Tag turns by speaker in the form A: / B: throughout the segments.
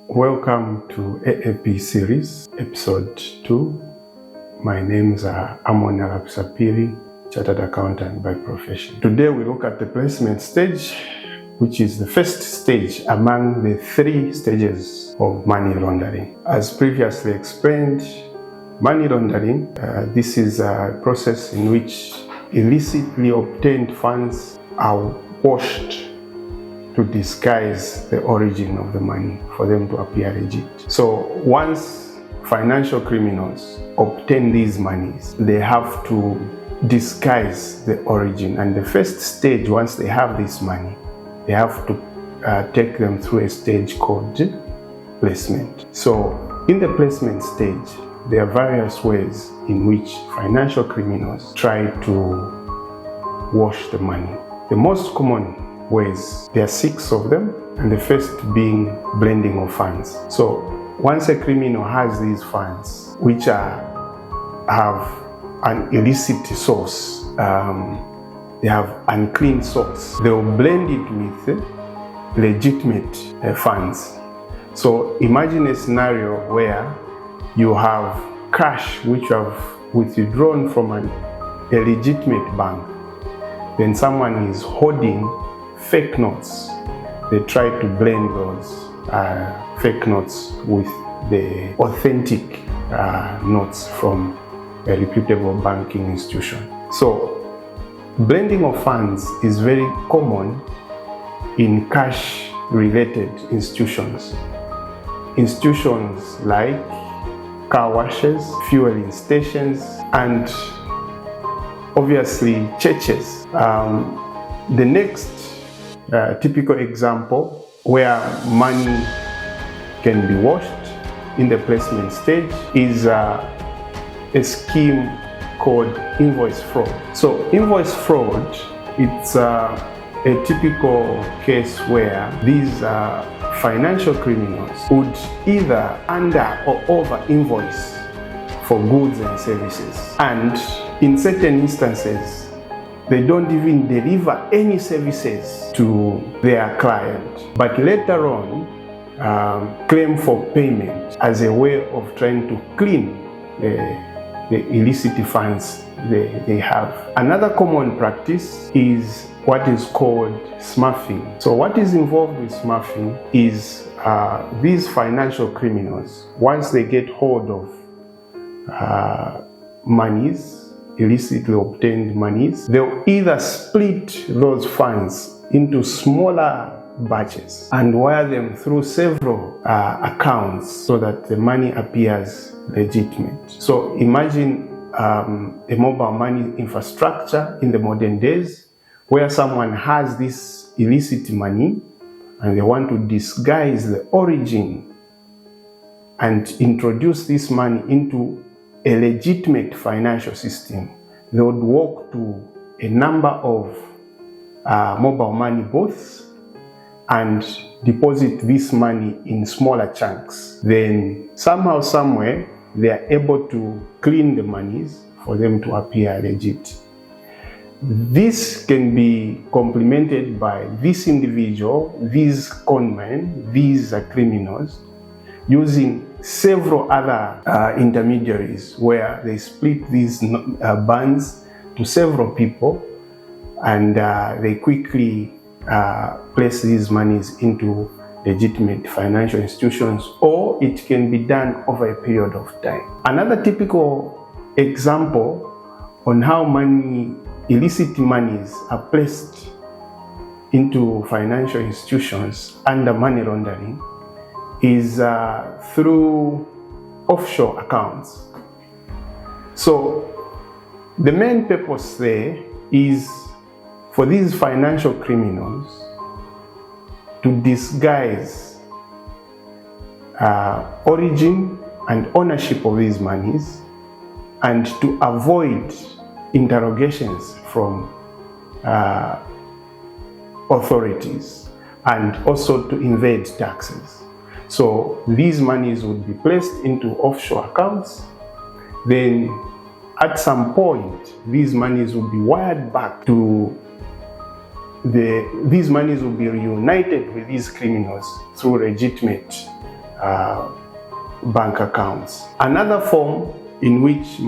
A: Welcome to AAP Series, Episode 2. My name is Amon Arapsapiri, Chartered Accountant by profession. Today we look at the placement stage, which is the first stage among the 3 stages of money laundering. As previously explained, money laundering, this is a process in which illicitly obtained funds are washed to disguise the origin of the money for them to appear legit. So once financial criminals obtain these monies, they have to disguise the origin. And the first stage, once they have this money, they have to take them through a stage called placement. So in the placement stage, there are various ways in which financial criminals try to wash the money. The most common ways, there are 6 of them, and the first being blending of funds. So once a criminal has these funds, which have an illicit source, they have unclean source, they will blend it with legitimate funds. So imagine a scenario where you have cash which you have withdrawn from a legitimate bank, then someone is holding fake notes. They try to blend those fake notes with the authentic notes from a reputable banking institution. So blending of funds is very common in cash related institutions. Institutions like car washes, fueling stations, and obviously churches. The next typical example where money can be washed in the placement stage is a scheme called invoice fraud. So invoice fraud, it's a typical case where these financial criminals would either under or over invoice for goods and services, and in certain instances they don't even deliver any services to their client, but later on claim for payment as a way of trying to clean the illicit funds they have. Another common practice is what is called smurfing. So what is involved with smurfing is these financial criminals, once they get hold of monies, illicitly obtained monies, they'll either split those funds into smaller batches and wire them through several accounts so that the money appears legitimate. So imagine a mobile money infrastructure in the modern days where someone has this illicit money and they want to disguise the origin and introduce this money into a legitimate financial system. They would walk to a number of mobile money booths and deposit this money in smaller chunks. Then somehow, somewhere, they are able to clean the monies for them to appear legit. This can be complemented by this individual, these conmen, these criminals, using several other intermediaries where they split these bands to several people, and they quickly place these monies into legitimate financial institutions, or it can be done over a period of time. Another typical example on how illicit monies are placed into financial institutions under money laundering is through offshore accounts. So the main purpose there is for these financial criminals to disguise origin and ownership of these monies, and to avoid interrogations from authorities, and also to evade taxes. So these monies would be placed into offshore accounts. Then at some point, these monies will be wired back to these monies will be reunited with these criminals through legitimate bank accounts. Another form in which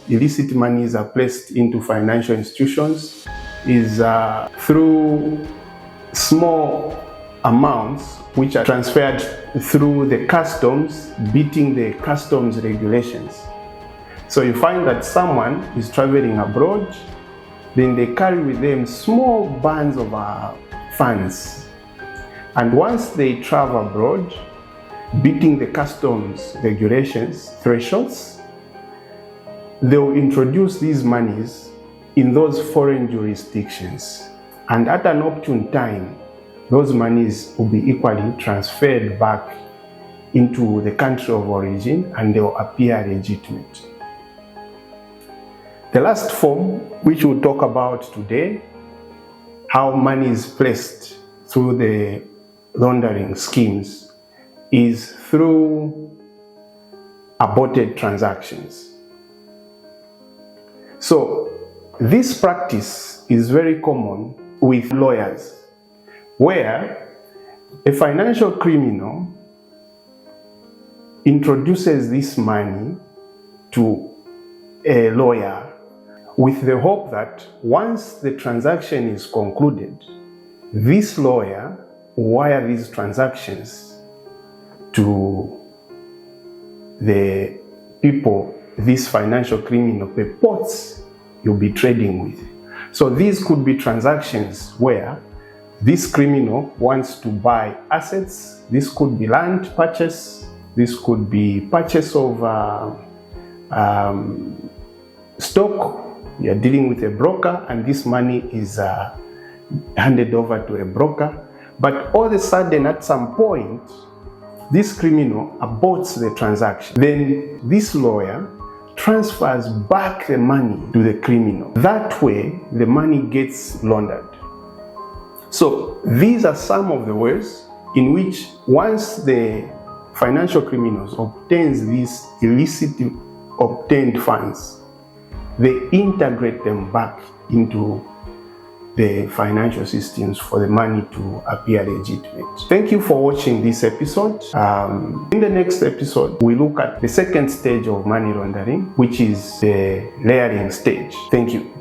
A: illicit monies are placed into financial institutions is through small amounts which are transferred through the customs, beating the customs regulations. So you find that someone is traveling abroad, then they carry with them small bands of funds. And once they travel abroad, beating the customs regulations thresholds, they will introduce these monies in those foreign jurisdictions. And at an opportune time, those monies will be equally transferred back into the country of origin and they will appear legitimate. The last form, which we'll talk about today, how money is placed through the laundering schemes, is through aborted transactions. So this practice is very common with lawyers, where a financial criminal introduces this money to a lawyer with the hope that once the transaction is concluded, this lawyer will wire these transactions to the people this financial criminal purports you'll be trading with. So these could be transactions where this criminal wants to buy assets. This could be land purchase. This could be purchase of stock. You are dealing with a broker and this money is handed over to a broker. But all of a sudden, at some point, this criminal aborts the transaction. Then this lawyer transfers back the money to the criminal. That way, the money gets laundered. So these are some of the ways in which once the financial criminals obtains these illicitly obtained funds, they integrate them back into the financial systems for the money to appear legitimate. Thank you for watching this episode. In the next episode, we look at the second stage of money laundering, which is the layering stage. Thank you.